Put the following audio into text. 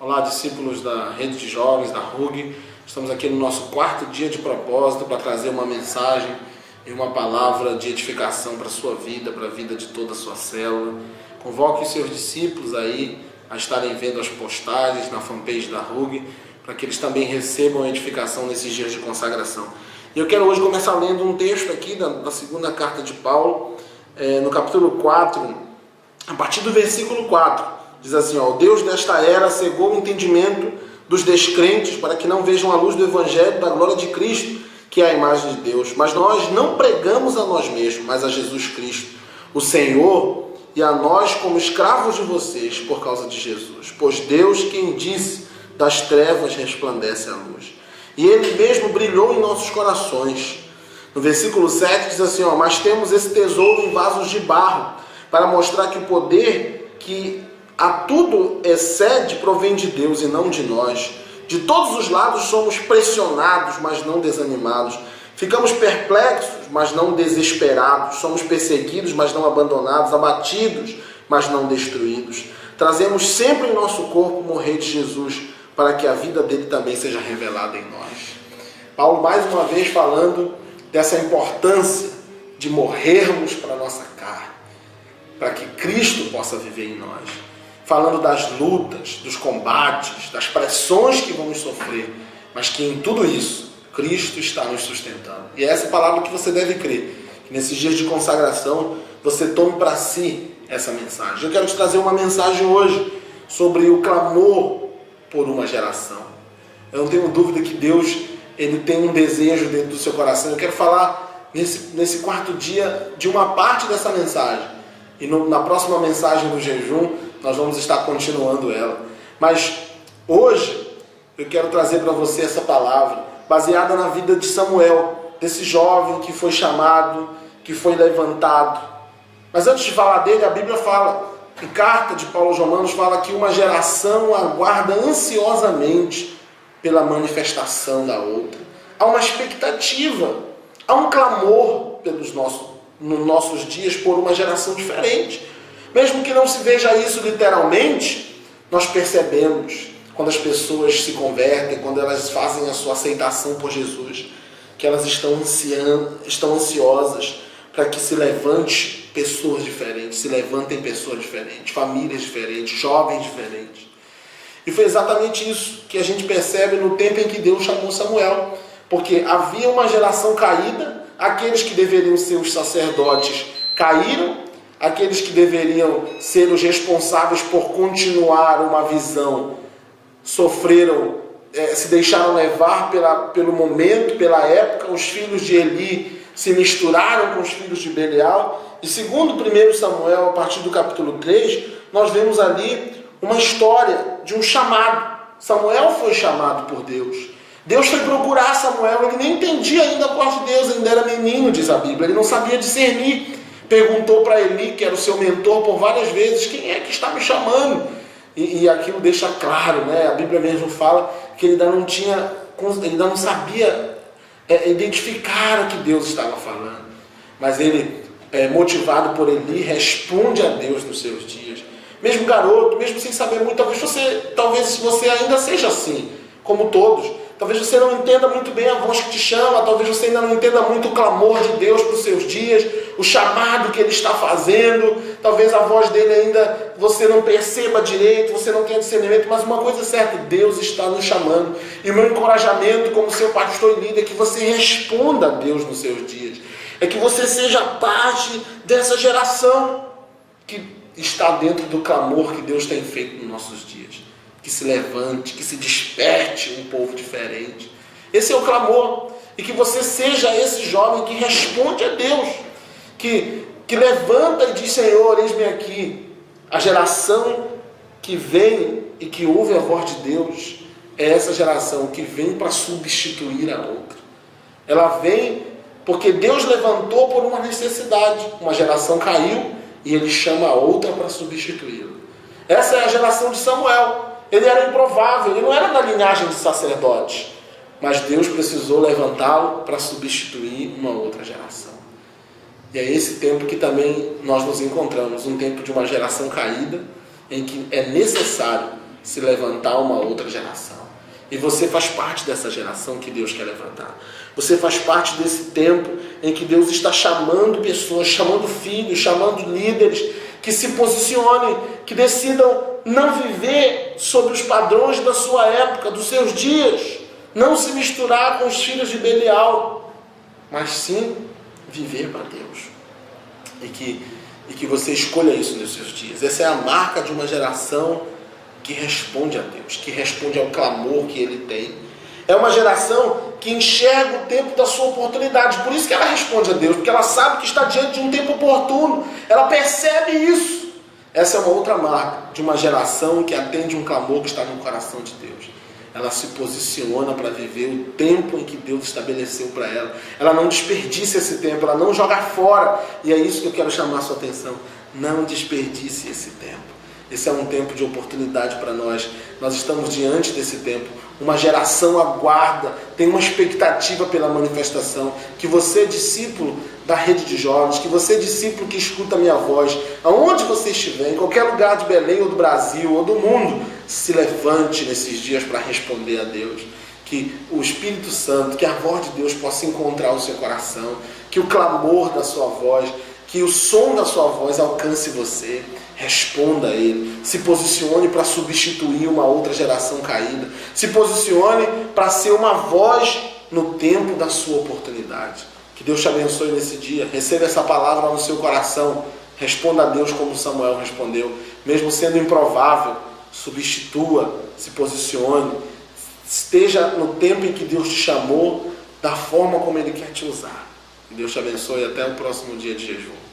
Olá, discípulos da Rede de Jovens, da RUG. Estamos aqui no nosso 4º dia de propósito para trazer uma mensagem e uma palavra de edificação para a sua vida, para a vida de toda a sua célula. Convoque os seus discípulos aí a estarem vendo as postagens na fanpage da RUG, para que eles também recebam edificação nesses dias de consagração. E eu quero hoje começar lendo um texto aqui da segunda carta de Paulo, no capítulo 4, a partir do versículo 4. Diz assim, ó: o Deus desta era cegou o entendimento dos descrentes para que não vejam a luz do Evangelho da glória de Cristo, que é a imagem de Deus. Mas nós não pregamos a nós mesmos, mas a Jesus Cristo, o Senhor, e a nós como escravos de vocês por causa de Jesus. Pois Deus, quem disse, das trevas resplandece a luz. E Ele mesmo brilhou em nossos corações. No versículo 7 diz assim, ó: mas temos esse tesouro em vasos de barro, para mostrar que o poder que a tudo excede provém de Deus e não de nós. De todos os lados somos pressionados, mas não desanimados. Ficamos perplexos, mas não desesperados. Somos perseguidos, mas não abandonados. Abatidos, mas não destruídos. Trazemos sempre em nosso corpo o morrer de Jesus, para que a vida dele também seja revelada em nós. Paulo mais uma vez falando dessa importância de morrermos para a nossa carne, para que Cristo possa viver em nós. Falando das lutas, dos combates, das pressões que vamos sofrer, mas que em tudo isso, Cristo está nos sustentando. E é essa palavra que você deve crer, que nesses dias de consagração, você tome para si essa mensagem. Eu quero te trazer uma mensagem hoje sobre o clamor por uma geração. Eu não tenho dúvida que Deus, Ele tem um desejo dentro do seu coração. Eu quero falar nesse 4º dia de uma parte dessa mensagem. E na próxima mensagem do jejum, nós vamos estar continuando ela. Mas hoje eu quero trazer para você essa palavra, baseada na vida de Samuel, desse jovem que foi chamado, que foi levantado. Mas antes de falar dele, a Bíblia fala, em carta de Paulo aos Romanos, fala que uma geração aguarda ansiosamente pela manifestação da outra. Há uma expectativa, há um clamor nos nossos dias por uma geração diferente. Mesmo que não se veja isso literalmente, nós percebemos quando as pessoas se convertem, quando elas fazem a sua aceitação por Jesus, que elas estão ansiosas para que se levante pessoas diferentes, se levantem pessoas diferentes, famílias diferentes, jovens diferentes. E foi exatamente isso que a gente percebe no tempo em que Deus chamou Samuel, porque havia uma geração caída, aqueles que deveriam ser os sacerdotes caíram, aqueles que deveriam ser os responsáveis por continuar uma visão sofreram, se deixaram levar pelo momento, pela época. Os filhos de Eli se misturaram com os filhos de Belial. E segundo 1 Samuel, a partir do capítulo 3, nós vemos ali uma história de um chamado. Samuel foi chamado por Deus. Deus foi procurar Samuel, ele nem entendia ainda a voz de Deus, ainda era menino, diz a Bíblia, ele não sabia discernir. Perguntou para Eli, que era o seu mentor, por várias vezes: quem é que está me chamando? E aquilo deixa claro, né? A Bíblia mesmo fala que ele ainda não sabia identificar o que Deus estava falando. Mas ele, motivado por Eli, responde a Deus nos seus dias. Mesmo garoto, mesmo sem saber muito, talvez você ainda seja assim, como todos. Talvez você não entenda muito bem a voz que te chama, talvez você ainda não entenda muito o clamor de Deus para os seus dias, o chamado que Ele está fazendo, talvez a voz dele ainda você não perceba direito, você não tenha discernimento, mas uma coisa é certa, Deus está nos chamando. E o meu encorajamento como seu pastor e líder é que você responda a Deus nos seus dias, é que você seja parte dessa geração que está dentro do clamor que Deus tem feito nos nossos dias. Que se levante, que se desperte um povo diferente. Esse é o clamor. E que você seja esse jovem que responde a Deus. Que levanta e diz: Senhor, eis-me aqui. A geração que vem e que ouve a voz de Deus é essa geração que vem para substituir a outra. Ela vem porque Deus levantou por uma necessidade. Uma geração caiu e Ele chama a outra para substituí-la. Essa é a geração de Samuel. Ele era improvável, ele não era da linhagem de sacerdotes, mas Deus precisou levantá-lo para substituir uma outra geração. E é esse tempo que também nós nos encontramos, um tempo de uma geração caída, em que é necessário se levantar uma outra geração. E você faz parte dessa geração que Deus quer levantar. Você faz parte desse tempo em que Deus está chamando pessoas, chamando filhos, chamando líderes que se posicionem, que decidam não viver sobre os padrões da sua época, dos seus dias, não se misturar com os filhos de Belial, mas sim viver para Deus. E que você escolha isso nos seus dias. Essa é a marca de uma geração que responde a Deus, que responde ao clamor que Ele tem. É uma geração que enxerga o tempo da sua oportunidade. Por isso que ela responde a Deus, porque ela sabe que está diante de um tempo oportuno. Ela percebe isso. Essa é uma outra marca de uma geração que atende um clamor que está no coração de Deus. Ela se posiciona para viver o tempo em que Deus estabeleceu para ela. Ela não desperdiça esse tempo, ela não joga fora. E é isso que eu quero chamar a sua atenção. Não desperdice esse tempo. Esse é um tempo de oportunidade para nós. Nós estamos diante desse tempo. Uma geração aguarda, tem uma expectativa pela manifestação. Que você, discípulo da rede de jovens, que você, discípulo que escuta a minha voz, aonde você estiver, em qualquer lugar de Belém ou do Brasil ou do mundo, se levante nesses dias para responder a Deus. Que o Espírito Santo, que a voz de Deus possa encontrar o seu coração, que o clamor da sua voz, que o som da sua voz alcance você. Responda a Ele, se posicione para substituir uma outra geração caída, se posicione para ser uma voz no tempo da sua oportunidade. Que Deus te abençoe nesse dia, receba essa palavra no seu coração, responda a Deus como Samuel respondeu, mesmo sendo improvável, substitua, se posicione, esteja no tempo em que Deus te chamou, da forma como Ele quer te usar. Que Deus te abençoe e até o próximo dia de jejum.